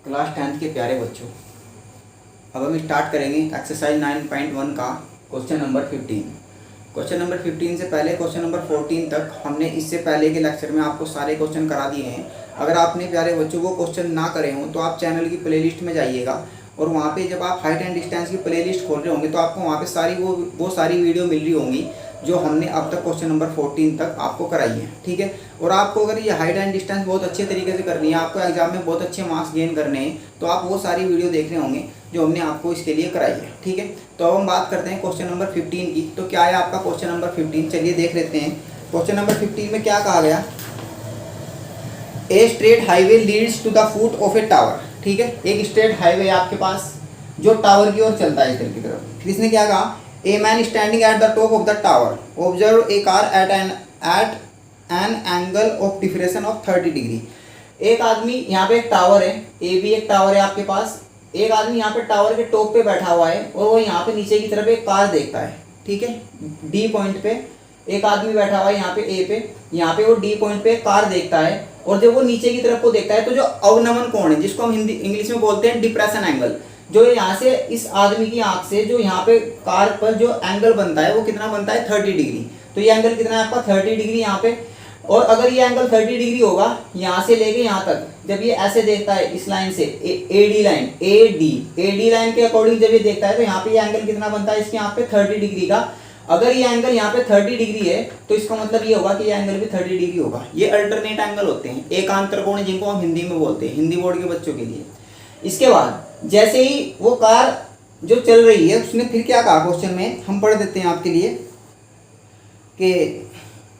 Class 10th के प्यारे बच्चों, अब हम स्टार्ट करेंगे एक्सरसाइज 9.1 का क्वेश्चन नंबर 15। क्वेश्चन नंबर 15 से पहले क्वेश्चन नंबर 14 तक हमने इससे पहले के लेक्चर में आपको सारे क्वेश्चन करा दिए हैं। अगर आपने प्यारे बच्चों वो क्वेश्चन ना करे हों तो आप चैनल की प्लेलिस्ट में जाइएगा और वहाँ पे जब आप हाइट एंड डिस्टेंस की प्लेलिस्ट खोल रहे होंगे तो आपको वहाँ पे सारी वो सारी वीडियो मिल रही होंगी जो हमने अब तक क्वेश्चन नंबर 14 तक आपको कराई है। ठीक है, और आपको अगर ये हाइट एंड डिस्टेंस बहुत अच्छे तरीके से करनी है, आपको एग्जाम में बहुत अच्छे मार्क्स गेन करने हैं, तो आप वो सारी वीडियो देख रहे होंगे जो हमने आपको इसके लिए कराई है। ठीक है, तो अब हम बात करते हैं क्वेश्चन नंबर 15 की। तो क्या है आपका क्वेश्चन नंबर 15, चलिए देख लेते हैं। क्वेश्चन नंबर 15 में क्या कहा गया, a straight highway leads to the foot of a tower. ठीक है, एक स्ट्रेट हाईवे आपके पास जो टावर की ओर चलता है इधर की तरफ। फिर इसने क्या कहा, a man standing at the top of the tower observe a car at an angle of डिफरेंशन of 30 degree. एक आदमी, यहाँ पे एक टावर है, ए भी एक टावर है आपके पास। एक आदमी यहाँ पे टावर के टॉप पे बैठा हुआ है और वो यहाँ पे नीचे की तरफ एक कार देखता है। ठीक है, डी पॉइंट पे एक आदमी बैठा हुआ है यहाँ पे ए पे, यहाँ पे वो डी पॉइंट पे कार देखता है और जब वो नीचे की तरफ को देखता है तो जो अवनमन कोण है, जिसको हम इंग्लिश में बोलते हैं डिप्रेशन एंगल, जो यहाँ से इस आदमी की आंख से जो यहाँ पे कार पर जो एंगल बनता है वो कितना बनता है 30 डिग्री। तो ये एंगल कितना है आपका 30 डिग्री यहाँ पे। और अगर ये एंगल 30 डिग्री होगा यहाँ से लेके यहाँ तक, जब ये ऐसे देखता है इस लाइन से एडी लाइन, एडी लाइन के अकॉर्डिंग जब ये देखता है तो यहाँ पे ये एंगल कितना बनता है इसके यहाँ पे 30 डिग्री का। अगर ये एंगल यहाँ पे 30 डिग्री है तो इसका मतलब ये होगा कि ये एंगल भी 30 डिग्री होगा। ये अल्टरनेट एंगल होते हैं, एकांतर कोण जिनको हम हिंदी में बोलते हैं, हिंदी बोर्ड के बच्चों के लिए। इसके बाद जैसे ही वो कार जो चल रही है उसने फिर क्या कहा क्वेश्चन में, हम पढ़ देते हैं आपके लिए कि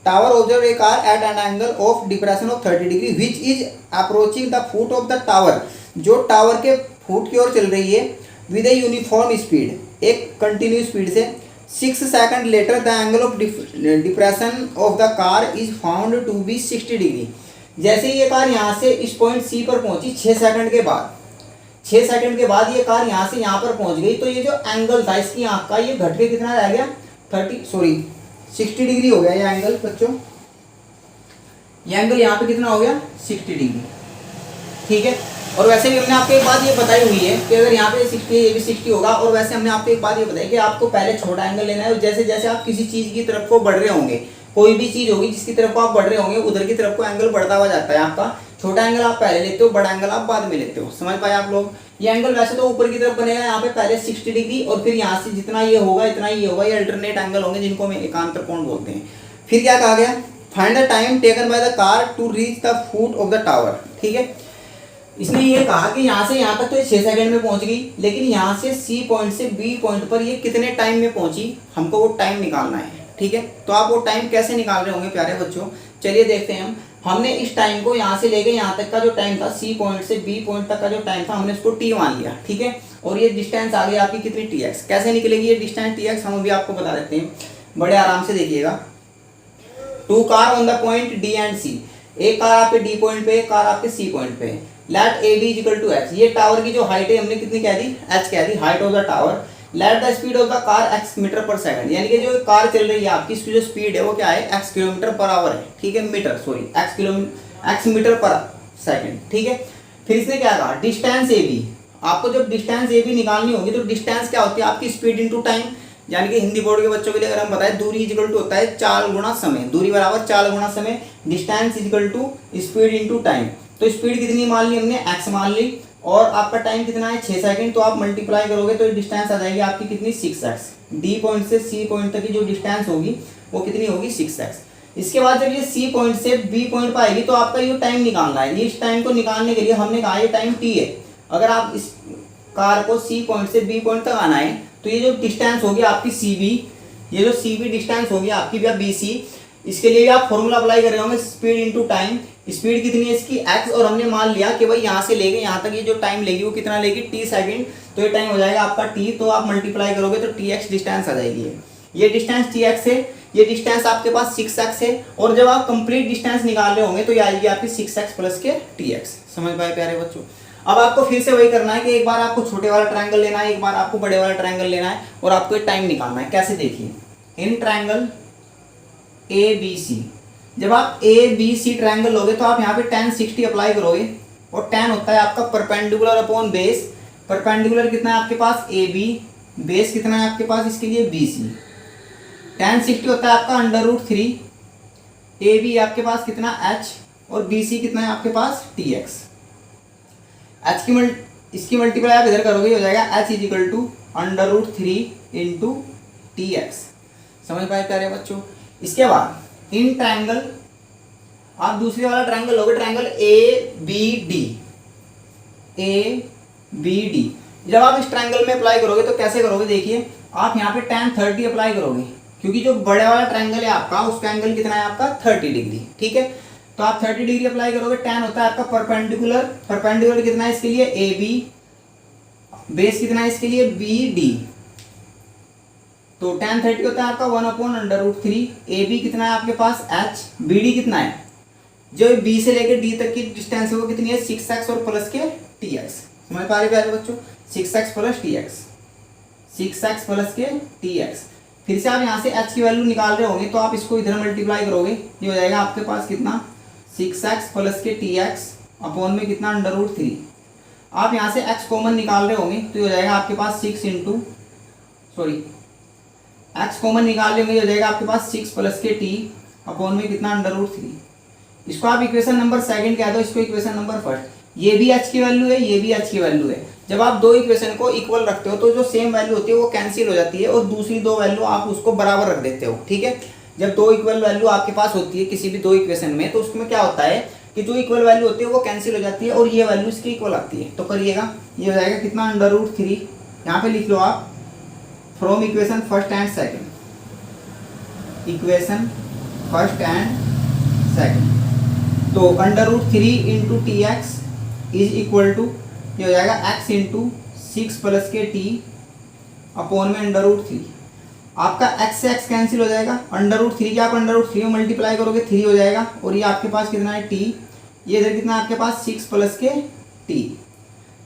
tower observe a car at an angle of depression of 30 degree which is approaching the foot of the tower, जो टावर के फुट की ओर चल रही है विद ए यूनिफॉर्म स्पीड, एक कंटिन्यू स्पीड से। 6 second later the angle of depression of the car is found to be 60 degree. जैसे ही ये कार यहाँ से इस पॉइंट सी पर पहुंची 6 सेकंड के बाद, 6 सेकंड के बाद ये कार यहाँ से यहाँ पर पहुंच गई, तो ये जो एंगल था इसकी आंख का ये घट के कितना रह गया 60 डिग्री हो गया ये एंगल बच्चों। ये एंगल यहाँ पे कितना हो गया 60 डिग्री। ठीक है, और वैसे भी हमने आपको एक बात ये बताई हुई है कि अगर यहाँ पे 60 ये भी 60 होगा। और वैसे हमने आपको एक बात ये बताई कि आपको पहले छोटा एंगल लेना है और जैसे जैसे आप किसी चीज की तरफ को बढ़ रहे होंगे, कोई भी चीज होगी जिसकी तरफ को आप बढ़ रहे होंगे उधर की तरफ को एंगल बढ़ता हुआ जाता है आपका। छोटा एंगल आप पहले लेते हो, बड़ा एंगल आप बाद में लेते हो। समझ पाए आप लोग। ये एंगल वैसे तो ऊपर की तरफ बनेगा यहाँ पे पहले 60 डिग्री और फिर यहाँ से जितना ये होगा इतना ये होगा। ये अल्टरनेट एंगल होंगे जिनको हम एकांतर कोण बोलते हैं। फिर क्या कहा गया, find the time taken by the car to reach the foot of the tower. ठीक है, इसने ये कहा कि यहाँ से यहाँ तक तो ये 6 सेकंड में पहुंच गई, लेकिन यहाँ से सी पॉइंट से बी पॉइंट पर ये कितने टाइम में पहुंची, हमको वो टाइम निकालना है। ठीक है, तो आप वो टाइम कैसे निकाल रहे होंगे प्यारे बच्चों, चलिए देखते हैं हम। हमने इस टाइम को यहाँ से लेके यहाँ तक का जो टाइम था, सी पॉइंट से बी पॉइंट तक का जो टाइम था, हमने उसको टी मान लिया। ठीक है, और ये डिस्टेंस आ गई आपकी कितनी टीएक्स। कैसे निकलेगी ये डिस्टेंस टीएक्स, हम अभी आपको बता देते हैं, बड़े आराम से देखिएगा। 2 car on the point D and C, एक कार आपके डी पॉइंट पे, एक कार आपके सी पॉइंट पे। Let A B equal to H, ये टावर की जो हाइट है हमने कितनी कह दी, एच कह दी, height of the tower. Let the speed of the car x metre per second, यानी कि जो कार चल रही है आपकी इसकी जो स्पीड है वो क्या है, एक्स किलोमीटर पर आवर है। ठीक है, metre sorry x metre per second. ठीक है, फिर इसने क्या कहा, डिस्टेंस ए बी, आपको जब डिस्टेंस ए बी निकालनी होगी तो डिस्टेंस क्या होती है आपकी स्पीड इनटू टाइम। यानी कि हिंदी बोर्ड के बच्चों के लिए अगर हम बताएं, दूरी इक्वल टू होता है 4 गुना समय, दूरी बराबर 4 गुना समय, distance equal to speed into time. तो स्पीड कितनी मान ली हमने, एक्स मान ली, और आपका टाइम कितना है 6 सेकंड, तो आप मल्टीप्लाई करोगे तो डिस्टेंस आ जाएगी आपकी कितनी 6x। डी पॉइंट से सी पॉइंट तक की जो डिस्टेंस होगी वो कितनी होगी 6x। इसके बाद जब ये सी पॉइंट से बी पॉइंट पर आएगी तो आपका ये टाइम निकालना है। इस टाइम को निकालने के लिए हमने कहा ये टाइम टी है। अगर आप इस कार को सी पॉइंट से बी पॉइंट तक आना है तो ये जो डिस्टेंस होगी आपकी सी बी, ये जो सी बी डिस्टेंस होगी आपकी या बी सी, इसके लिए आप फॉर्मूला अप्लाई कर रहे होंगे, स्पीड इनटू टाइम। स्पीड कितनी है इसकी x, और हमने मान लिया कि भाई यहाँ से लेके यहाँ तक ये जो टाइम लेगी वो कितना लेगी t सेकंड, तो ये टाइम हो जाएगा आपका t। तो आप मल्टीप्लाई करोगे तो tx डिस्टेंस आ जाएगी। ये डिस्टेंस tx है, ये डिस्टेंस आपके पास 6x है, और जब आप कंप्लीट डिस्टेंस निकाल रहे होंगे तो ये आएगी आपकी 6x प्लस के tx। समझ पाए प्यारे बच्चों। अब आपको फिर से वही करना है कि एक बार आपको छोटे वाला ट्रायंगल लेना है, एक बार आपको बड़े वाला ट्रायंगल लेना है, और आपको टाइम निकालना है। कैसे देखिए, इन ट्रायंगल ए बी सी, जब आप ए बी सी ट्रायंगल लोगे तो आप यहाँ पे tan 60 अप्लाई करोगे। और tan होता है आपका परपेंडिकुलर अपॉन बेस। परपेंडिकुलर कितना है आपके पास AB, बेस कितना है आपके पास इसके लिए BC। tan 60 होता है आपका √3, AB आपके पास कितना H और BC कितना है आपके पास TX। H की इसकी मल्टीप्लाई आप इधर करोगे हो जाएगा H is equal to √3 into TX। समझ पाए प्यारे बच्चों। इसके बाद इन ट्रायंगल आप दूसरी वाला ट्रायंगल लोगे, ट्रायंगल ABD। जब आप इस ट्रायंगल में अप्लाई करोगे तो कैसे करोगे, देखिए आप यहाँ पे tan 30 अप्लाई करोगे, क्योंकि जो बड़े वाला ट्रायंगल है आपका उसका एंगल कितना है आपका 30 डिग्री। ठीक है, तो आप 30 डिग्री अप्लाई करोगे। tan होता है आपका परपेंडिकुलर, परपेंडिकुलर कितना है इसके लिए AB, बेस कितना है इसके लिए BD। तो tan 30 होता है आपका 1/√3, AB कितना है आपके पास H, BD कितना है, जो B से लेकर D तक की डिस्टेंस है वो कितनी है 6x और प्लस के TX। समझ पा रहे प्यारे बच्चों, 6x plus TX, 6x plus के TX। फिर से आप यहाँ से H की वैल्यू निकाल रहे होंगे तो आप इसको इधर मल्टीप्लाई करोगे, ये हो जाएगा आपके पास कितना 6x प्लस के TX अपॉन में कितना √3। आप यहाँ से x कॉमन निकाल रहे होंगे तो ये हो जाएगा आपके पास 6 इंटू x कॉमन निकाल रहे होंगे, ये हो जाएगा आपके पास 6 प्लस के T अपॉन में कितना √3। इसको आप इक्वेशन नंबर सेकंड कह दो, इसको इक्वेशन नंबर फर्स्ट। ये भी H की वैल्यू है, ये भी H की वैल्यू है। जब आप दो इक्वेशन को इक्वल रखते हो तो जो सेम वैल्यू होती है वो कैंसिल हो जाती है और दूसरी दो वैल्यू आप उसको बराबर रख देते हो। ठीक है, जब दो इक्वल वैल्यू आपके पास होती है किसी भी दो इक्वेशन में तो उसमें क्या होता है कि जो इक्वल वैल्यू होती है वो कैंसिल हो जाती है और ये वैल्यू इसकी इक्वल आती है। तो करिएगा, ये हो जाएगा कितना √3, यहाँ पे लिख लो आप from equation first and second, equation first and second. तो √3 into TX is equal to, ये हो जाएगा x इंटू 6 प्लस के T अपॉन में √3। आपका x से x कैंसिल हो जाएगा, √3 की आप √3 में मल्टीप्लाई करोगे 3 हो जाएगा और ये आपके पास कितना है T, ये इधर कितना आपके पास 6 प्लस के T,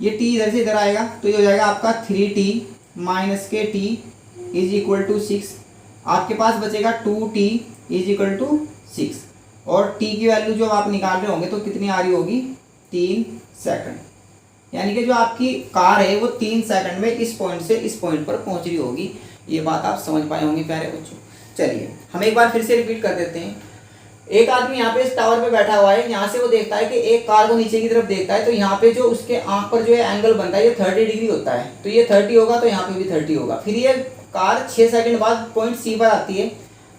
ये T इधर से इधर आएगा तो ये हो जाएगा आपका 3T माइनस के T इज इक्वल टू 6। आपके पास बचेगा 2T इज इक्वल टू 6 और T की वैल्यू जो आप निकाल रहे होंगे तो कितनी आ रही होगी 3 सेकंड। यानी कि जो आपकी कार है वो 3 सेकंड में इस पॉइंट से इस पॉइंट पर पहुंच रही होगी। ये बात आप समझ पाए होंगे प्यारे बच्चों। चलिए हम एक बार फिर से रिपीट कर देते हैं। एक आदमी यहाँ पे इस टावर पे बैठा हुआ है, यहाँ से वो देखता है कि एक कार को नीचे की तरफ देखता है तो यहाँ पे जो उसके आंख पर जो है एंगल बनता है ये 30 डिग्री होता है, तो ये 30 होगा तो यहाँ पे भी 30 होगा। फिर ये कार 6 सेकंड बाद पॉइंट C पर आती है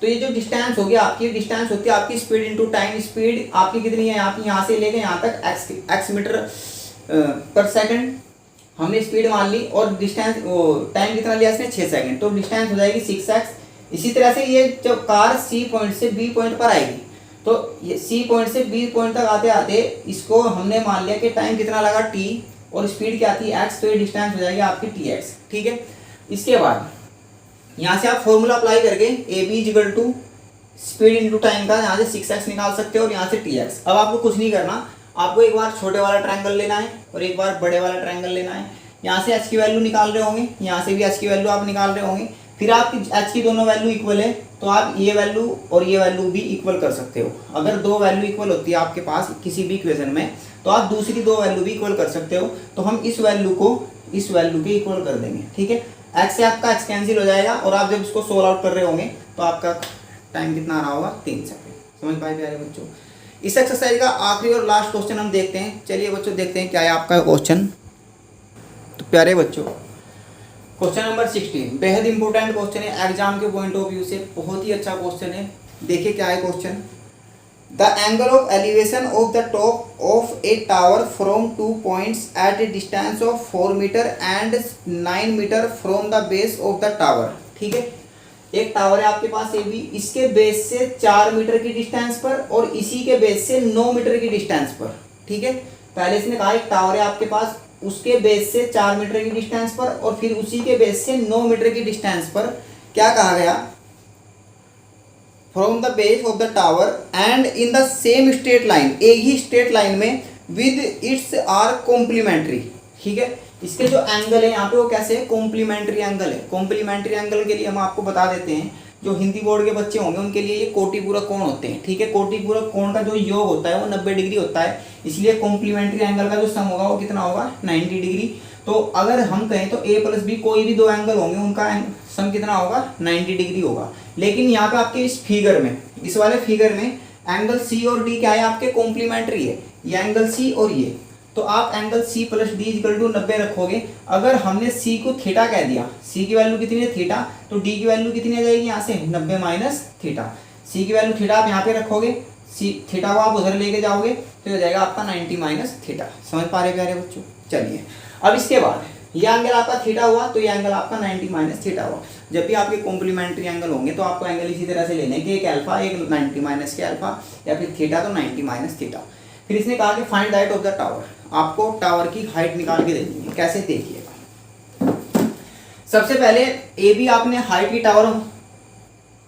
तो ये जो डिस्टेंस होगी आपकी, डिस्टेंस होती है आपकी स्पीड इंटू टाइम। स्पीड आपकी कितनी है, आप यहाँ से लेके यहाँ तक x मीटर पर सेकंड हमने स्पीड मान ली और डिस्टेंस टाइम कितना लिया इसने 6 सेकंड, तो डिस्टेंस हो जाएगी 6x। इसी तरह से ये जब कार C पॉइंट से B पॉइंट पर आएगी तो ये C पॉइंट से B पॉइंट तक आते आते इसको हमने मान लिया कि टाइम कितना लगा T और स्पीड क्या थी x, तो ये डिस्टेंस हो जाएगी आपकी TX। ठीक है, इसके बाद यहाँ से आप फॉर्मूला अप्लाई करके AB equal to speed into time का यहाँ से 6x निकाल सकते हो और यहाँ से TX। अब आपको कुछ नहीं करना, आपको एक बार छोटे वाला ट्रायंगल लेना है और एक बार बड़े वाला ट्रायंगल लेना है। यहाँ से h की वैल्यू निकाल रहे होंगे, यहाँ से भी h की वैल्यू आप निकाल रहे होंगे। फिर आपकी h की दोनों वैल्यू इक्वल है तो आप ये वैल्यू और ये वैल्यू भी इक्वल कर सकते हो। अगर दो वैल्यू इक्वल होती है आपके पास किसी भी इक्वेशन में तो आप दूसरी दो वैल्यू भी इक्वल कर सकते हो। तो हम इस वैल्यू को इस वैल्यू के इक्वल कर देंगे। ठीक है, x से आपका x कैंसिल हो जाएगा और आप जब इसको सोल्व आउट कर रहे होंगे तो आपका टाइम कितना आ रहा होगा 3 सेकंड। समझ पाए प्यारे बच्चों। इस एक्सरसाइज का आखिरी और लास्ट क्वेश्चन हम देखते हैं। चलिए बच्चों देखते हैं क्या है आपका क्वेश्चन। तो प्यारे बच्चों क्वेश्चन नंबर 16 बेहद इंपॉर्टेंट क्वेश्चन है, एग्जाम के पॉइंट ऑफ व्यू से बहुत ही अच्छा क्वेश्चन है। देखिए क्या है question. The angle of elevation of the top of a tower from 2 points at a distance of 4 metre and 9 metre from the base of the tower. ठीक है, एक टावर है आपके पास ए बी, इसके बेस से 4 मीटर की distance पर और इसी के बेस से 9 मीटर की डिस्टेंस पर। ठीक है, पहले इसने कहा एक टावर है आपके पास, उसके बेस से 4 मीटर की डिस्टेंस पर और फिर उसी के बेस से 9 मीटर की डिस्टेंस पर क्या कहा गया, from the base of the tower and in the same straight line, एक ही स्ट्रेट लाइन में विद इट्स आर कॉम्प्लीमेंट्री। ठीक है, इसके जो एंगल है यहाँ पे वो कैसे है, कॉम्प्लीमेंट्री एंगल है। कॉम्प्लीमेंट्री एंगल के लिए हम आपको बता देते हैं जो हिंदी बोर्ड के बच्चे होंगे उनके लिए ये कोटिपूरक कोण होते हैं, ठीक है। कोटिपूरक कोण का जो योग होता है वो 90 डिग्री होता है, इसलिए कॉम्प्लीमेंट्री एंगल का जो सम होगा वो कितना होगा 90 डिग्री। तो अगर हम कहें तो ए प्लस बी कोई भी दो एंगल होंगे उनका सम कितना होगा 90 डिग्री होगा। लेकिन यहाँ पे आपके इस फिगर में, इस वाले फिगर में एंगल सी और डी क्या है आपके कॉम्प्लीमेंट्री है, ये एंगल सी और ये, तो आप angle C plus D equal to 90 रखोगे। अगर हमने सी को थीटा कह दिया, सी की वैल्यू कितनी है थीटा, तो डी की वैल्यू कितनी आ जाएगी यहाँ से 90 माइनस थीटा। सी की वैल्यू थीटा आप यहाँ पे रखोगे, सी थीटा को आप उधर लेके जाओगे तो हो जाएगा आपका 90 माइनस थीटा। समझ पा रहे प्यारे बच्चों। चलिए अब इसके बाद ये एंगल आपका थीटा हुआ तो ये एंगल आपका 90 माइनस थीटा हुआ। जब भी आपके कॉम्प्लीमेंट्री एंगल होंगे तो आपको एंगल इसी तरह से लेने कि एक अल्फा एक 90 माइनस के अल्फा या फिर थीटा तो 90 माइनस थीटा। फिर इसने कहा कि find the height of the tower, आपको टावर की हाइट निकाल के देनी है। कैसे देखिएगा, सबसे पहले ए बी आपने हाइट की टावर,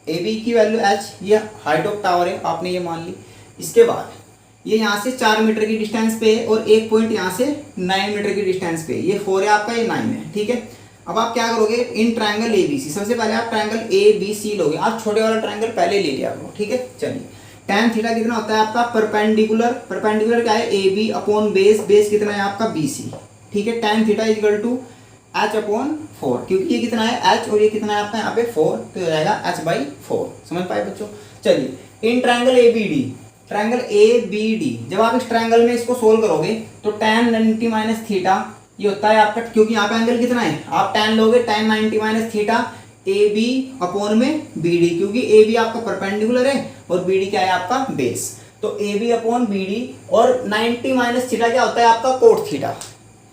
ए बी की वैल्यू एच, ये हाइट ऑफ टावर है आपने ये मान ली। इसके बाद ये यहाँ से 4 मीटर की डिस्टेंस पे है और एक पॉइंट यहाँ से 9 मीटर की डिस्टेंस पे, ये 4 है आपका, ये 9 है, ठीक है। अब आप क्या करोगे, इन ट्रायंगल ए बी सी, सबसे पहले आप ट्रायंगल ए बी सी लोगे, आप छोटे वाला ट्रायंगल पहले ले लिया करो, ठीक है। चलिए tan थीटा कितना होता है आपका परपेंडिकुलर, परपेंडिकुलर क्या है A B upon base, base कितना है आपका बी सी, ठीक है। tan theta is equal to h upon 4, क्योंकि ये कितना है एच और ये कितना है आपका यहाँ पे 4, तो हो जाएगा एच बाई 4। समझ पाए बच्चों। चलिए in triangle A B D, triangle A B D, जब आप इस ट्रायंगल में इसको सोल्व करोगे तो tan 90 माइनस थीटा ये होता है आपका, क्योंकि यहाँ पे एंगल कितना है, आप tan लोगे tan 90 minus theta A B upon में बी डी, क्योंकि ए बी आपका परपेंडिकुलर है और बी डी क्या है आपका बेस, तो A B upon B D. और 90 माइनस थीटा क्या होता है आपका कोट थीटा,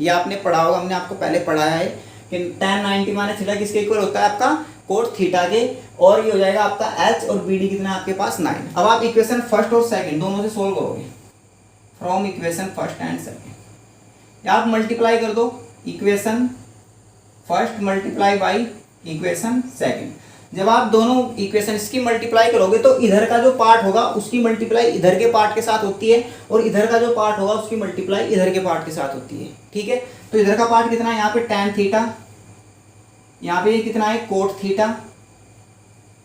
ये आपने पढ़ा होगा, हमने आपको पहले पढ़ाया है कि tan 90 माइनस थीटा किसके इक्वल होता है आपका कोट थीटा के, और ये हो जाएगा आपका एच और बी डी कितना है आपके पास 9। अब आप इक्वेशन फर्स्ट और सेकंड दोनों से सोल्व करोगे, from equation first and second, आप मल्टीप्लाई कर दो equation first multiply by equation second. जब आप दोनों इक्वेशन इसकी मल्टीप्लाई करोगे तो इधर का जो पार्ट होगा उसकी मल्टीप्लाई इधर के पार्ट के साथ होती है और इधर का जो पार्ट होगा उसकी मल्टीप्लाई इधर के पार्ट के साथ होती है, ठीक है। तो इधर का पार्ट कितना है यहाँ पे tan थीटा, यहाँ पे ये कितना है कोट थीटा,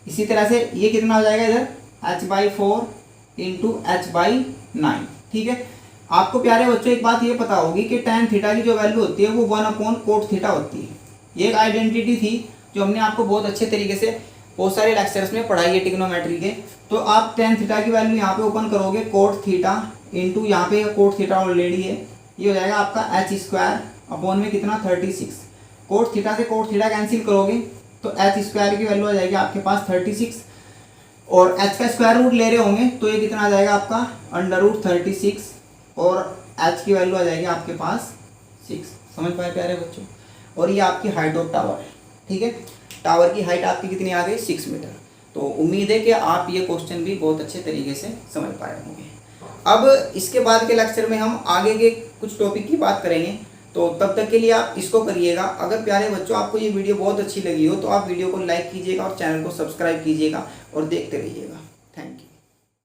इसी तरह से ये कितना हो जाएगा इधर h by 4 into H by 9, ठीक है। आपको प्यारे बच्चों एक बात ये पता होगी कि tan थीटा की जो वैल्यू होती है वो 1 अपॉन कोट थीटा होती है। ये एक आइडेंटिटी थी जो हमने आपको बहुत अच्छे तरीके से बहुत सारे लेक्चर्स में पढ़ाई है ट्रिग्नोमेट्री के। तो आप tan थीटा की वैल्यू यहाँ पे ओपन करोगे कोट थीटा इंटू यहाँ पे कोट थीटा ऑलरेडी है, ये हो जाएगा आपका एच स्क्वायर अपॉन में कितना 36। कोट थीटा से कोट थीटा कैंसिल करोगे तो एच स्क्वायर की वैल्यू आ जाएगी आपके पास 36 और एच का स्क्वायर रूट ले रहे होंगे तो ये कितना आ जाएगा आपका अंडर रूट 36 और एच की वैल्यू आ जाएगी आपके पास 6। समझ पाए प्यारे बच्चों। और ये आपकी हाइट ऑफ टावर है, ठीक है। टावर की हाइट आपकी कितनी आ गई 6 मीटर। तो उम्मीद है कि आप ये क्वेश्चन भी बहुत अच्छे तरीके से समझ पाए होंगे। अब इसके बाद के लेक्चर में हम आगे के कुछ टॉपिक की बात करेंगे, तो तब तक के लिए आप इसको करिएगा। अगर प्यारे बच्चों आपको ये वीडियो बहुत अच्छी लगी हो तो आप वीडियो को लाइक कीजिएगा और चैनल को सब्सक्राइब कीजिएगा और देखते रहिएगा। Thank you.